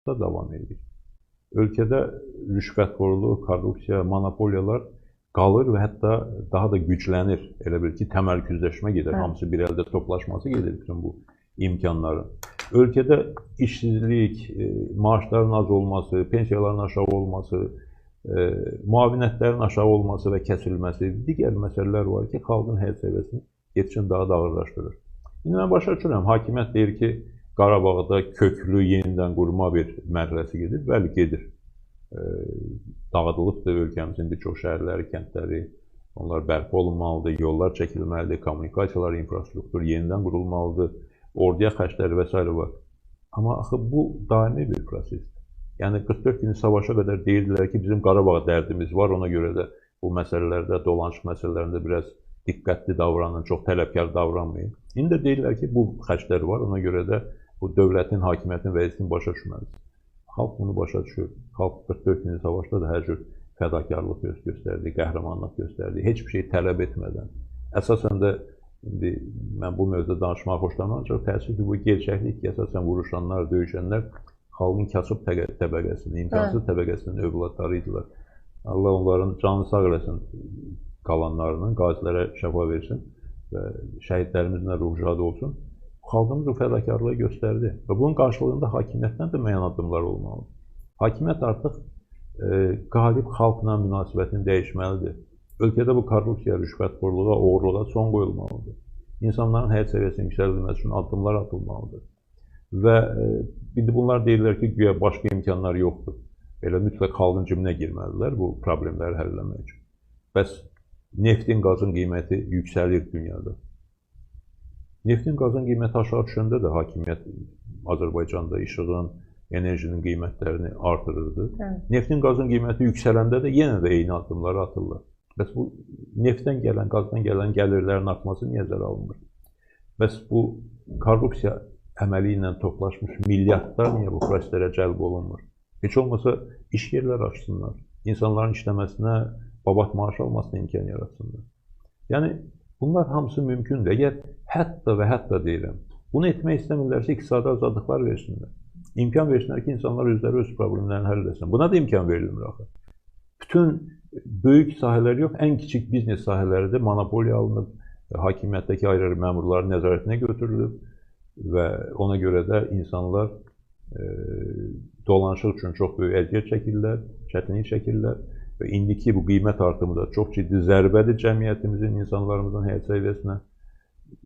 da davam edir. Ölkədə rüşvətxorluq, korrupsiya, monopoliyalar qalır və hətta daha da güclənir. Elə bil ki, təmərküzləşmə gedir. Hamısı bir əldə toplaşması gedir bütün bu imkanların. Ölkədə işsizlik, maaşların az olması, pensiyaların aşağı olması, müavinətlərin aşağı olması və kəsilməsi, digər məsələlər var ki, xalqın həyat səviyyəsini getişən daha da ağırlaşdırır. İndi mən başa düşürəm, hakimiyyət deyir ki, Qarabağda köklü yenidən qurma bir mərhələsi gedir. Bəli, gedir. Dağıdılıbdır ölkəmizin bir çox şəhərləri, kəndləri. Onlar bərpa olunmalıdır, yollar çəkilməlidir, kommunikasiyalar, infrastruktur yenidən qurulmalıdır, orduya xərcləri və s. var. Amma axı bu daimi bir prosesdir. Yəni 44 günlük savaşa qədər deyirdilər ki, bizim Qarabağ dərdimiz var, ona görə də bu məsələlərdə, dolanış məsələlərində biraz diqqətli davranın, çox tələbkar davranmayın. İndi də deyirlər ki, bu xərclər var, ona görə də bu dövlətin, hakimiyyətin vəziyyətini başa düşməlidir. Xalq bunu başa düşür. Xalq 44 günlük savaşda da hər cür fədakarlıq göstərdi, qəhrəmanlıq göstərdi, heç bir şey tələb etmədən. Əsasən də indi mən bu mövzuda danışmağı xoşlamıram, ancaq təəssüf ki, bu gerçəklik ki, əsasən vuruşanlar, döyüşənlər xalqın kasıb təbəqəsinin, imkansız təbəqəsinin övladları idilər. Allah onların canını sağ eləsin qalanlarının, qazilərə şəfa versin və şəhidlərimizin də ruhu şad olsun. Xalqımız bu fədakarlığı göstərdi və bunun qarşılığında hakimiyyətdən də müəyyən addımlar olmalıdır. Hakimiyyət artıq qalib xalqla münasibətini dəyişməlidir. Ölkədə bu korrupsiya, rüşvətxorluğa, oğurluğa son qoyulmalıdır. İnsanların həyat səviyyəsinin yüksəldilməsi üçün addımlar atılmalıdır. Və indi bunlar deyirlər ki, güya başqa imkanlar yoxdur. Elə mütləq xalqın cibinə girməlidirlər bu problemləri həll etmək üçün. Bəs neftin, qazın qiyməti yüksəlir dünyada. Neftin, qazın qiyməti aşağı düşəndə də hakimiyyət Azərbaycanda işığın, enerjinin qiymətlərini artırırdı. Neftin, qazın qiyməti yüksələndə də yenə də eyni addımları atırlar. Bəs bu neftdən gələn, qazdan gələn gəlirlərin artması niyə nəzərə alınmır? Bəs bu korrupsiya əməli ilə toplaşmış milyardlar niyə bu proseslərə cəlb olunmur? Heç olmasa iş yerlər açsınlar, insanların işləməsinə, babat maaş almasına imkan yaratsınlar. Yəni, bunlar hamısı mümkündür. Əgər hətta və hətta deyirəm, bunu etmək istəmirlərsə iqtisadi azadlıqlar versinlər. İmkan versinlər ki, insanlar özləri öz problemlərini həll etsin. Buna da imkan verilmir axı. Bütün böyük sahələr yox, ən kiçik biznes sahələri də monopoliya alınıb, hakimiyyətdəki ayrı məmurların nəzarətinə götürülüb və ona görə də insanlar dolanışıq üçün çox böyük əziyyət çəkirlər, çətinlik çəkirlər və indiki bu qiymət artımı da çox ciddi zərbədir cəmiyyətimizin, insanlarımızın həyat səviyyəsinə.